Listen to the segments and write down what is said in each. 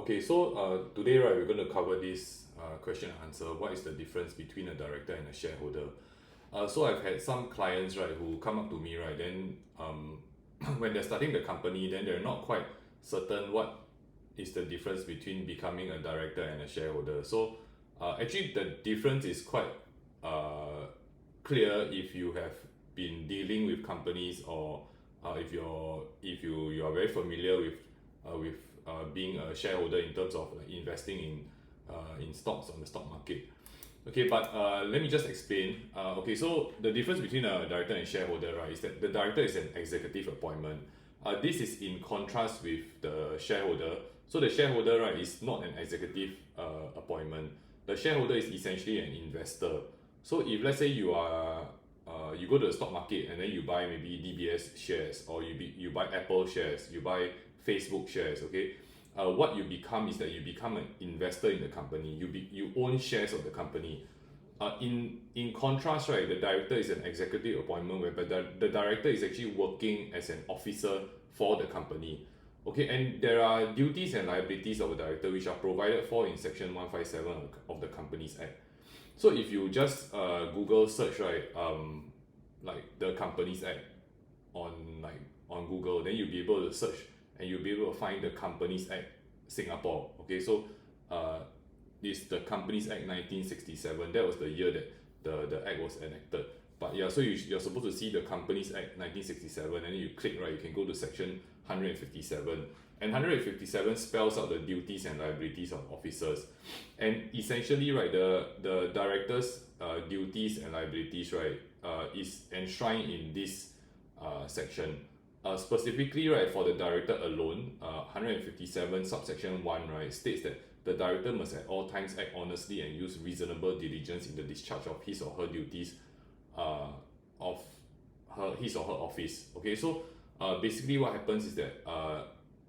Okay, so today, right, we're going to cover this question and answer. What is the difference between a director and a shareholder? So I've had some clients, right, who come up to me, right, then when they're starting the company, then they're not quite certain what is the difference between becoming a director and a shareholder. So actually, the difference is quite clear if you have been dealing with companies, or if you are very familiar with being a shareholder in terms of like investing in stocks on the stock market. Okay, but let me just explain. Okay, so the difference between a director and shareholder, right, is that the director is an executive appointment. This is in contrast with the shareholder. So the shareholder, right, is not an executive appointment. The shareholder is essentially an investor. So if let's say you go to the stock market and then you buy maybe DBS shares, or you buy Apple shares, you buy Facebook shares, okay, what you become is that you become an investor in the company. You own shares of the company. In contrast, right, the director is an executive appointment, whereby the director is actually working as an officer for the company. Okay, and there are duties and liabilities of a director which are provided for in Section 157 of the Companies Act. So if you just Google search, right, like the Companies Act on Google, then you'll be able to search and you'll be able to find the Companies Act Singapore. Okay, so this the Companies Act 1967. That was the year that the act was enacted. But yeah, so you're supposed to see the Companies Act 1967, and then you click, right, you can go to section 157. And 157 spells out the duties and liabilities of officers. And essentially, right, the director's duties and liabilities, right, is enshrined in this section. Specifically, right, for the director alone, 157 subsection 1, right, states that the director must at all times act honestly and use reasonable diligence in the discharge of his or her duties of his or her office. Okay, so basically what happens is that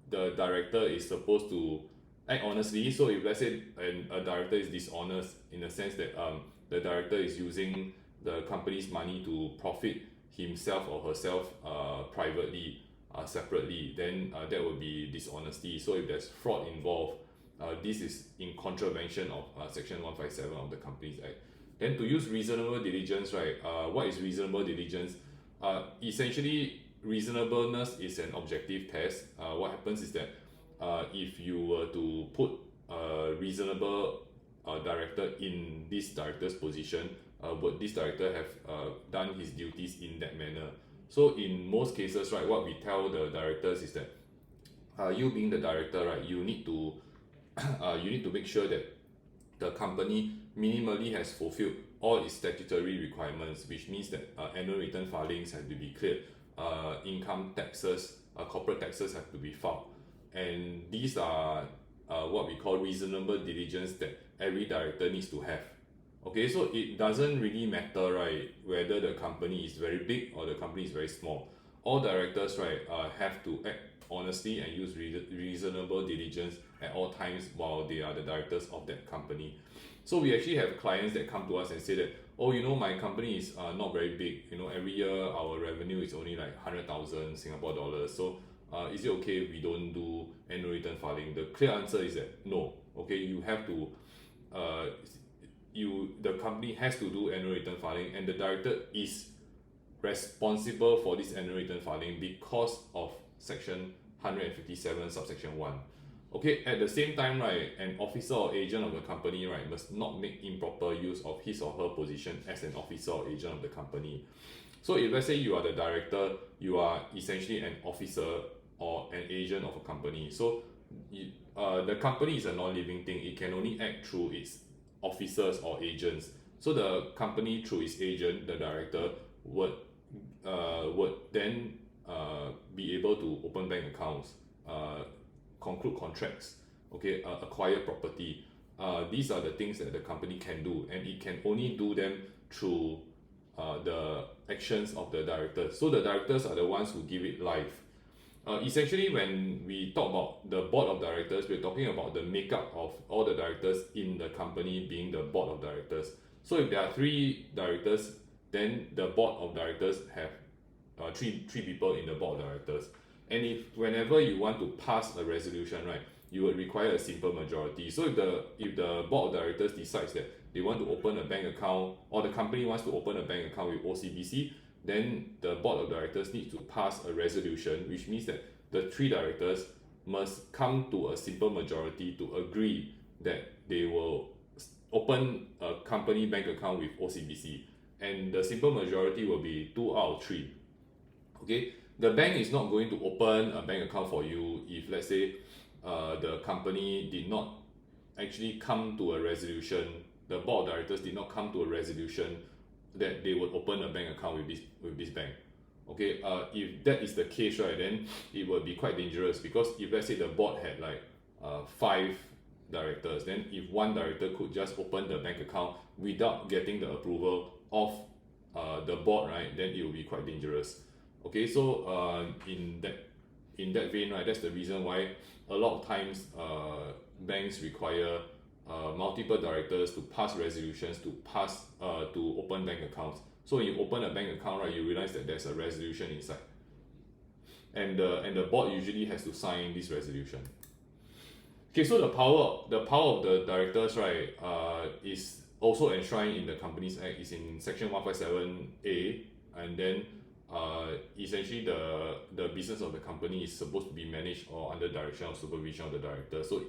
the director is supposed to act honestly. So if let's say a director is dishonest in the sense that the director is using the company's money to profit himself or herself privately, separately, then that would be dishonesty. So if there's fraud involved, this is in contravention of Section 157 of the Companies Act. Then to use reasonable diligence, right, what is reasonable diligence? Essentially, reasonableness is an objective test. What happens is that if you were to put a reasonable director in this director's position, would this director have done his duties in that manner? So in most cases, right, what we tell the directors is that you being the director, right, you need to make sure that the company minimally has fulfilled all its statutory requirements, which means that annual return filings have to be cleared, income taxes, corporate taxes have to be filed, and these are what we call reasonable diligence that every director needs to have. Okay, so it doesn't really matter, right, whether the company is very big or the company is very small. All directors, right, have to act honestly and use reasonable diligence at all times while they are the directors of that company. So we actually have clients that come to us and say that, oh, my company is not very big. Every year our revenue is only like 100,000 Singapore dollars. So is it okay if we don't do annual return filing? The clear answer is that no. Okay, you have to. The company has to do annual return filing, and the director is responsible for this annual return filing because of Section 157 subsection 1. Okay, at the same time, right, an officer or agent of the company, right, must not make improper use of his or her position as an officer or agent of the company. So if let's say you are the director, you are essentially an officer or an agent of a company. So the company is a non-living thing. It can only act through its officers or agents. So the company, through its agent, the director, would then be able to open bank accounts, conclude contracts, okay, acquire property. These are the things that the company can do, and it can only do them through the actions of the directors. So the directors are the ones who give it life. Essentially, when we talk about the board of directors, we're talking about the makeup of all the directors in the company being the board of directors. So if there are 3 directors, then the board of directors have three people in the board of directors. And if whenever you want to pass a resolution, right, you would require a simple majority. So if the board of directors decides that they want to open a bank account, or the company wants to open a bank account with OCBC, then the board of directors needs to pass a resolution, which means that the 3 directors must come to a simple majority to agree that they will open a company bank account with OCBC, and the simple majority will be 2 out of 3. Okay, the bank is not going to open a bank account for you if, let's say, the company did not actually come to a resolution, the board of directors did not come to a resolution that they would open a bank account with this bank. Okay, if that is the case, right, then it will be quite dangerous, because if, let's say, the board had like 5 directors, then if one director could just open the bank account without getting the approval of the board, right, then it will be quite dangerous. Okay, so in that vein, right, that's the reason why a lot of times banks require multiple directors to pass resolutions to open bank accounts. So when you open a bank account, right, you realize that there's a resolution inside, and the board usually has to sign this resolution. Okay, so the power of the directors, right, is also enshrined in the Companies Act. Is in section 157A, and then essentially the business of the company is supposed to be managed or under direction or supervision of the director. So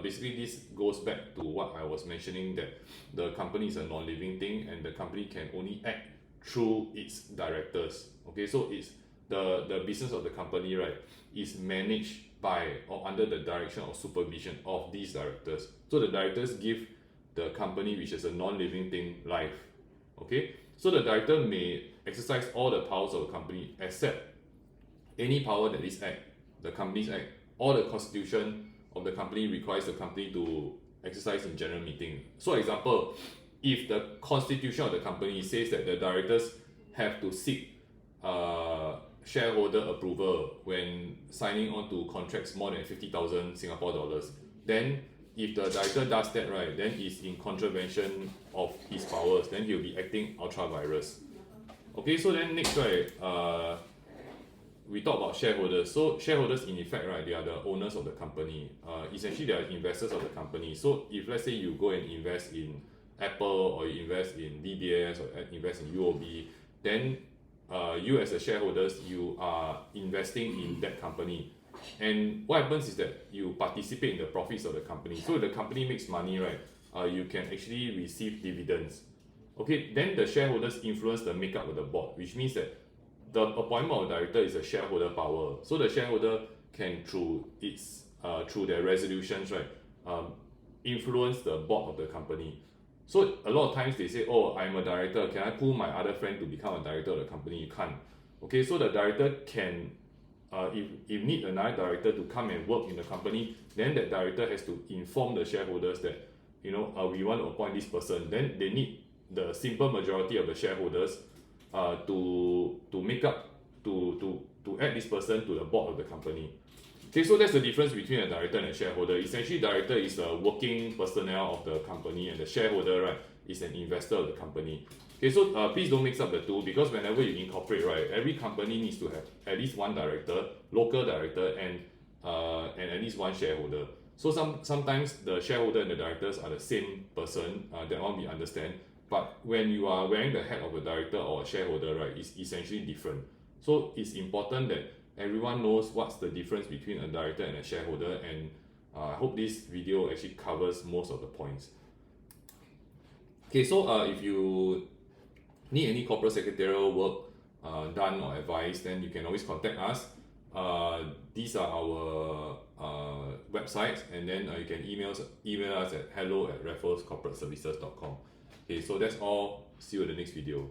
basically this goes back to what I was mentioning, that the company is a non-living thing and the company can only act through its directors. Okay, so it's the business of the company, right, is managed by or under the direction or supervision of these directors. So the directors give the company, which is a non-living thing, life. Okay, so the director may exercise all the powers of the company except any power that this act, the Companies Act, or the constitution of the company requires the company to exercise in general meeting. So example, if the constitution of the company says that the directors have to seek shareholder approval when signing on to contracts more than 50,000 Singapore dollars, then if the director does that, right, then it's in contravention of his powers, then he'll be acting ultra virus. Okay, so then next, right, we talk about shareholders. So shareholders, in effect, right, they are the owners of the company. Essentially, they are investors of the company. So if, let's say, you go and invest in Apple, or you invest in DBS, or invest in UOB, then you as a shareholders, you are investing in that company. And what happens is that you participate in the profits of the company. So if the company makes money, right, you can actually receive dividends. Okay, then the shareholders influence the makeup of the board, which means that the appointment of director is a shareholder power. So the shareholder can, through their resolutions, right, influence the board of the company. So a lot of times they say, oh, I'm a director, can I pull my other friend to become a director of the company? You can't. Okay, so the director can, if need another director to come and work in the company, then that director has to inform the shareholders that, we want to appoint this person. Then they need the simple majority of the shareholders to make up, to add this person to the board of the company. Okay, so that's the difference between a director and a shareholder. Essentially, director is the working personnel of the company, and the shareholder, right, is an investor of the company. Okay, so please don't mix up the two, because whenever you incorporate, right, every company needs to have at least one director, local director, and at least one shareholder. So sometimes the shareholder and the directors are the same person. That one we understand. But when you are wearing the hat of a director or a shareholder, right, it's essentially different. So it's important that everyone knows what's the difference between a director and a shareholder, and I hope this video actually covers most of the points. Okay, so if you need any corporate secretarial work done or advice, then you can always contact us. These are our websites, and then you can email us at hello@rafflescorporateservices.com. Okay, so that's all. See you in the next video.